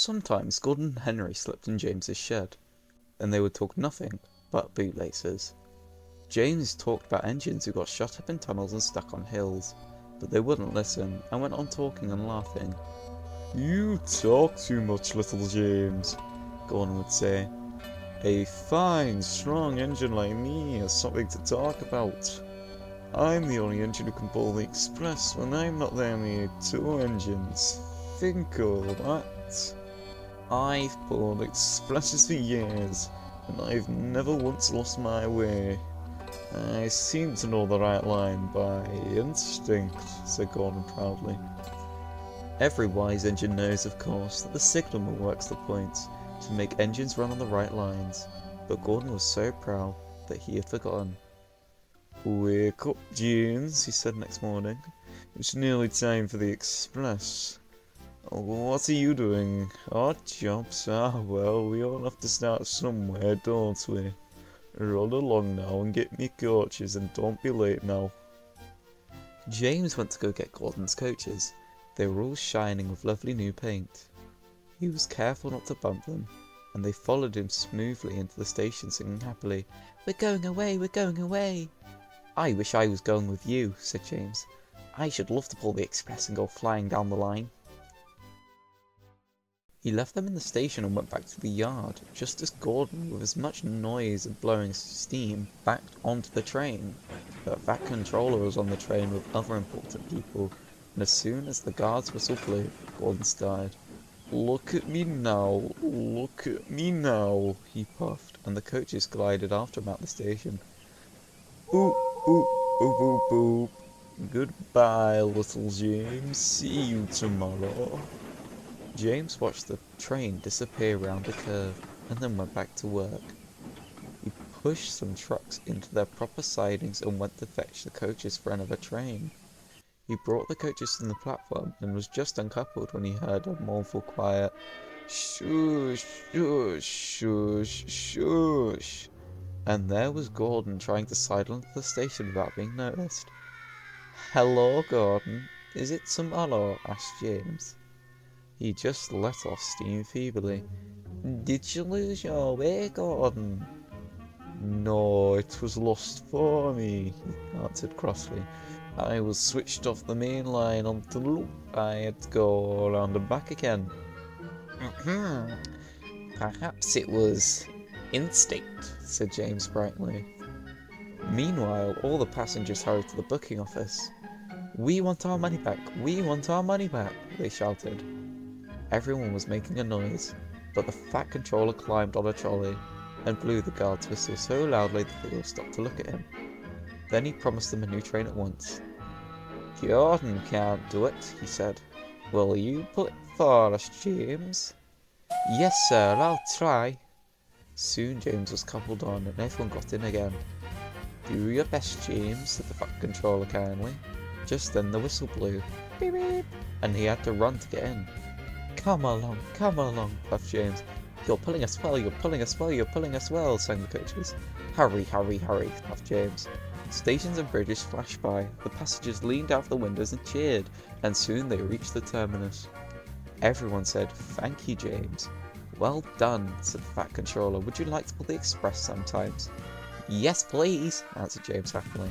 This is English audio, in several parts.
Sometimes Gordon and Henry slept in James's shed, and they would talk nothing but bootlaces. James talked about engines who got shut up in tunnels and stuck on hills, but they wouldn't listen and went on talking and laughing. "You talk too much, little James," Gordon would say. "A fine, strong engine like me has something to talk about. I'm the only engine who can pull the express. When I'm not there, we need two engines. Think of that. I've pulled expresses for years, and I've never once lost my way. I seem to know the right line by instinct," said Gordon proudly. Every wise engine knows, of course, that the signalman works the points to make engines run on the right lines, but Gordon was so proud that he had forgotten. "Wake up, James," he said next morning. "It's nearly time for the express. What are you doing? Odd jobs? Ah, well, we all have to start somewhere, don't we? Run along now and get me coaches, and don't be late now." James went to go get Gordon's coaches. They were all shining with lovely new paint. He was careful not to bump them, and they followed him smoothly into the station singing happily, "We're going away, we're going away." "I wish I was going with you," said James. "I should love to pull the express and go flying down the line." He left them in the station and went back to the yard, just as Gordon, with as much noise and blowing steam, backed onto the train. But that controller was on the train with other important people, and as soon as the guard's whistle blew, Gordon started. Look at me now, he puffed, and the coaches glided after him out the station. "Boop, boop, boop, boop, boop. Goodbye, little James. See you tomorrow." James watched the train disappear round a curve, and then went back to work. He pushed some trucks into their proper sidings and went to fetch the coaches for another train. He brought the coaches to the platform and was just uncoupled when he heard a mournful quiet "Shush, shush, shush, shush," and there was Gordon trying to sidle into the station without being noticed. "Hello, Gordon. Is it tomorrow?" asked James. He just let off steam feebly. "Did you lose your way, Gordon?" "No, it was lost for me," he answered crossly. "I was switched off the main line onto the loop. I had to go around and back again." "Perhaps it was instinct," said James brightly. Meanwhile, all the passengers hurried to the booking office. "We want our money back! We want our money back!" they shouted. Everyone was making a noise, but the fat controller climbed on a trolley and blew the guard's whistle so loudly that they all stopped to look at him. Then he promised them a new train at once. "Gordon can't do it," he said. "Will you pull it for us, James?" "Yes, sir, I'll try." Soon James was coupled on and everyone got in again. "Do your best, James," said the fat controller kindly. Just then the whistle blew, beep beep, and he had to run to get in. Come along, puffed James. "You're pulling us well, you're pulling us well, you're pulling us well," sang the coaches. Hurry, puffed James. Stations and bridges flashed by, the passengers leaned out of the windows and cheered, and soon they reached the terminus. Everyone said, "Thank you, James." "Well done," said the fat controller. "Would you like to pull the express sometimes?" "Yes, please," answered James happily.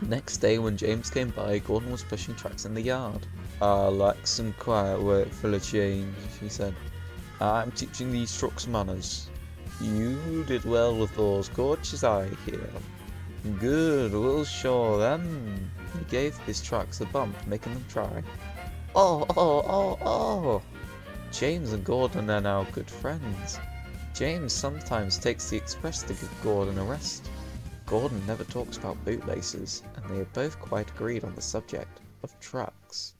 The next day when James came by, Gordon was pushing trucks in the yard. "I like some quiet work for a change," he said. "I'm teaching these trucks manners. You did well with those coaches, I hear. Good, we'll show them." He gave his trucks a bump, making them try. Oh! James and Gordon are now good friends. James sometimes takes the express to give Gordon a rest. Gordon never talks about bootlaces, and they are both quite agreed on the subject of trucks.